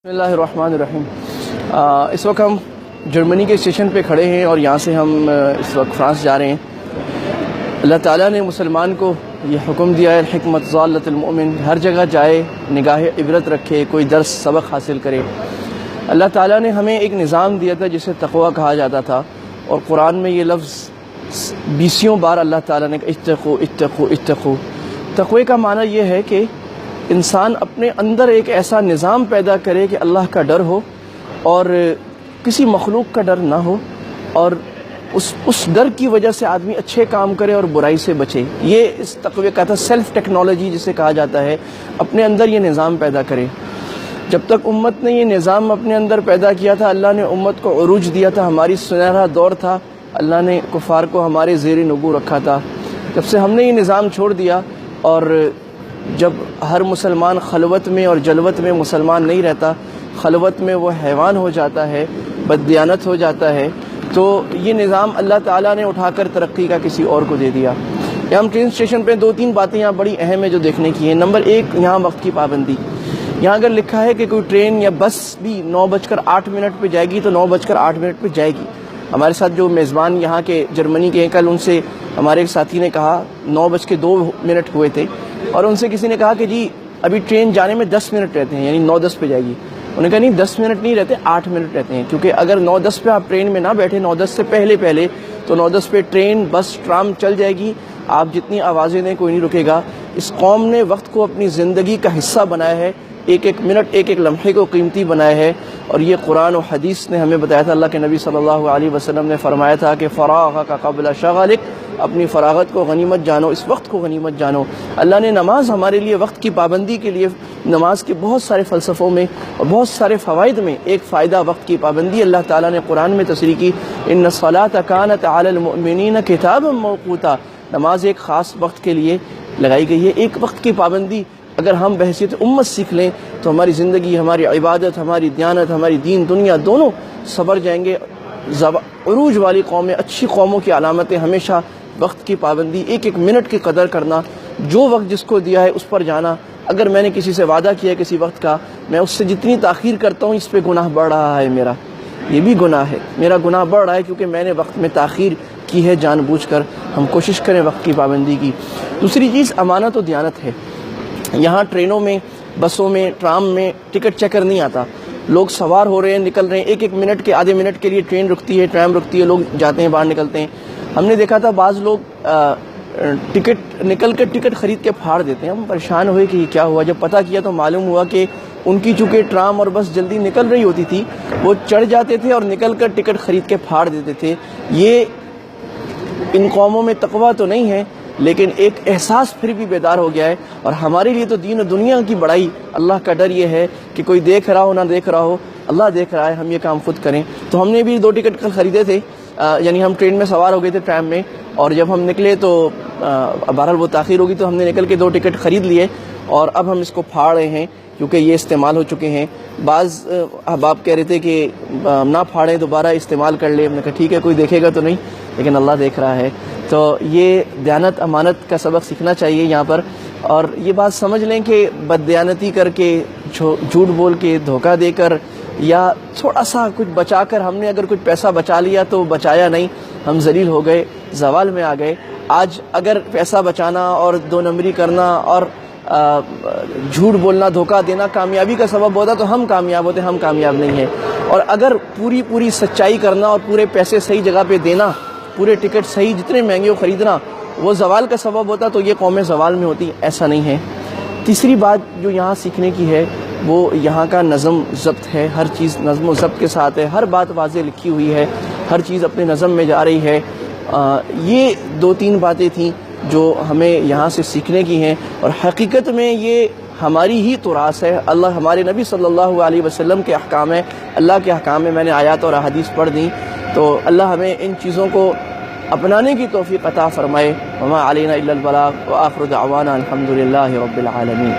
بسم اللہ الرحمن الرحیم۔ اس وقت ہم جرمنی کے اسٹیشن پہ کھڑے ہیں اور یہاں سے ہم اس وقت فرانس جا رہے ہیں۔ اللہ تعالیٰ نے مسلمان کو یہ حکم دیا ہے الحکمت ضالۃ المؤمن، ہر جگہ جائے نگاہ عبرت رکھے، کوئی درس سبق حاصل کرے۔ اللہ تعالیٰ نے ہمیں ایک نظام دیا تھا جسے تقویٰ کہا جاتا تھا، اور قرآن میں یہ لفظ 20 بار اللہ تعالیٰ نے اتقو اتقو اتقو۔ تقوی کا معنی یہ ہے کہ انسان اپنے اندر ایک ایسا نظام پیدا کرے کہ اللہ کا ڈر ہو اور کسی مخلوق کا ڈر نہ ہو، اور اس ڈر کی وجہ سے آدمی اچھے کام کرے اور برائی سے بچے۔ یہ اس تقوی کا تھا، سیلف ٹیکنالوجی جسے کہا جاتا ہے، اپنے اندر یہ نظام پیدا کرے۔ جب تک امت نے یہ نظام اپنے اندر پیدا کیا تھا، اللہ نے امت کو عروج دیا تھا، ہماری سنہرا دور تھا، اللہ نے کفار کو ہمارے زیر نگو رکھا تھا۔ جب سے ہم نے یہ نظام چھوڑ دیا اور جب ہر مسلمان خلوت میں اور جلوت میں مسلمان نہیں رہتا، خلوت میں وہ حیوان ہو جاتا ہے، بددیانت ہو جاتا ہے، تو یہ نظام اللہ تعالیٰ نے اٹھا کر ترقی کا کسی اور کو دے دیا۔ یہاں ہم ٹرین اسٹیشن پہ 2-3 باتیں یہاں بڑی اہم ہیں جو دیکھنے کی ہیں۔ نمبر 1، یہاں وقت کی پابندی۔ یہاں اگر لکھا ہے کہ کوئی ٹرین یا بس بھی 9:08 پہ جائے گی تو 9:08 پہ جائے گی۔ ہمارے ساتھ جو میزبان یہاں کے جرمنی کے ہیں، کل ان سے ہمارے ایک ساتھی نے کہا 9:02 ہوئے تھے، اور ان سے کسی نے کہا کہ جی ابھی ٹرین جانے میں 10 منٹ رہتے ہیں، یعنی 9:10 پہ جائے گی۔ انہوں نے کہا نہیں، 10 منٹ نہیں رہتے، 8 منٹ رہتے ہیں، کیونکہ اگر 9:10 پہ آپ ٹرین میں نہ بیٹھے 9:10 سے پہلے تو 9:10 پہ ٹرین بس ٹرام چل جائے گی، آپ جتنی آوازیں دیں کوئی نہیں رکے گا۔ اس قوم نے وقت کو اپنی زندگی کا حصہ بنایا ہے، ایک منٹ ایک لمحے کو قیمتی بنایا ہے، اور یہ قرآن و حدیث نے ہمیں بتایا تھا۔ اللہ کے نبی صلی اللہ علیہ وسلم نے فرمایا تھا کہ فراغ کا قبل شغلک، اپنی فراغت کو غنیمت جانو، اس وقت کو غنیمت جانو۔ اللہ نے نماز ہمارے لیے وقت کی پابندی کے لیے، نماز کے بہت سارے فلسفوں میں اور بہت سارے فوائد میں ایک فائدہ وقت کی پابندی اللہ تعالیٰ نے قرآن میں تصریح کی، ان الصلاۃ کانت علی المؤمنین کتابا موقوتا۔ نماز ایک خاص وقت کے لیے لگائی گئی ہے، ایک وقت کی پابندی اگر ہم بحیثیت امت سیکھ لیں تو ہماری زندگی، ہماری عبادت، ہماری دیانت، ہماری دین دنیا دونوں سنور جائیں گے۔ عروج والی قومیں، اچھی قوموں کی علامتیں ہمیشہ وقت کی پابندی، ایک منٹ کی قدر کرنا، جو وقت جس کو دیا ہے اس پر جانا۔ اگر میں نے کسی سے وعدہ کیا ہے کسی وقت کا، میں اس سے جتنی تاخیر کرتا ہوں اس پہ گناہ بڑھ رہا ہے، میرا یہ بھی گناہ ہے، میرا گناہ بڑھ رہا ہے کیونکہ میں نے وقت میں تاخیر کی ہے جان بوجھ کر۔ ہم کوشش کریں وقت کی پابندی کی۔ دوسری چیز امانت و دیانت ہے۔ یہاں ٹرینوں میں، بسوں میں، ٹرام میں ٹکٹ چیکر نہیں آتا، لوگ سوار ہو رہے ہیں، نکل رہے ہیں، ایک منٹ کے آدھے منٹ کے لیے ٹرین رکتی ہے، ٹرام رکتی ہے، لوگ جاتے ہیں، باہر نکلتے ہیں۔ ہم نے دیکھا تھا بعض لوگ ٹکٹ نکل کے ٹکٹ خرید کے پھاڑ دیتے ہیں۔ ہم پریشان ہوئے کہ یہ کیا ہوا۔ جب پتہ کیا تو معلوم ہوا کہ ان کی چونکہ ٹرام اور بس جلدی نکل رہی ہوتی تھی، وہ چڑھ جاتے تھے اور نکل کر ٹکٹ خرید کے پھاڑ دیتے تھے۔ یہ ان قوموں میں تقویٰ تو نہیں ہے، لیکن ایک احساس پھر بھی بیدار ہو گیا ہے۔ اور ہمارے لیے تو دین و دنیا کی بڑائی، اللہ کا ڈر یہ ہے کہ کوئی دیکھ رہا ہو نہ دیکھ رہا ہو، اللہ دیکھ رہا ہے، ہم یہ کام خود کریں۔ تو ہم نے بھی 2 ٹکٹ خریدے تھے، یعنی ہم ٹرین میں سوار ہو گئے تھے ٹرام میں، اور جب ہم نکلے تو بہرحال وہ تاخیر ہوگی تو ہم نے نکل کے 2 ٹکٹ خرید لیے، اور اب ہم اس کو پھاڑ رہے ہیں کیونکہ یہ استعمال ہو چکے ہیں۔ بعض احباب کہہ رہے تھے کہ نہ پھاڑیں، دوبارہ استعمال کر لیں۔ ہم نے کہا ٹھیک ہے، کوئی دیکھے گا تو نہیں، لیکن اللہ دیکھ رہا ہے۔ تو یہ دیانت امانت کا سبق سیکھنا چاہیے یہاں پر، اور یہ بات سمجھ لیں کہ بددیانتی کر کے، جھوٹ بول کے، دھوکہ دے کر، یا تھوڑا سا کچھ بچا کر، ہم نے اگر کچھ پیسہ بچا لیا تو بچایا نہیں، ہم ذلیل ہو گئے، زوال میں آ گئے۔ آج اگر پیسہ بچانا اور 2 نمبری کرنا اور جھوٹ بولنا، دھوکہ دینا کامیابی کا سبب ہوتا تو ہم کامیاب ہوتے، ہم کامیاب نہیں ہیں۔ اور اگر پوری سچائی کرنا اور پورے پیسے صحیح جگہ پہ دینا، پورے ٹکٹ صحیح جتنے مہنگے ہو خریدنا، وہ زوال کا سبب ہوتا تو یہ قومیں زوال میں ہوتی، ایسا نہیں ہے۔ تیسری بات جو یہاں سیکھنے کی ہے وہ یہاں کا نظم ضبط ہے، ہر چیز نظم و ضبط کے ساتھ ہے، ہر بات واضح لکھی ہوئی ہے، ہر چیز اپنے نظم میں جا رہی ہے۔ یہ 2-3 باتیں تھیں جو ہمیں یہاں سے سیکھنے کی ہیں، اور حقیقت میں یہ ہماری ہی تراث ہے، اللہ ہمارے نبی صلی اللہ علیہ وسلم کے احکام ہے، اللہ کے احکام ہے۔ میں نے آیات اور احادیث پڑھ دیں، تو اللہ ہمیں ان چیزوں کو اپنانے کی توفیق عطا فرمائے۔ وما علینا الا البلاغ، وآخر دعوانا الحمد للہ رب العالمین۔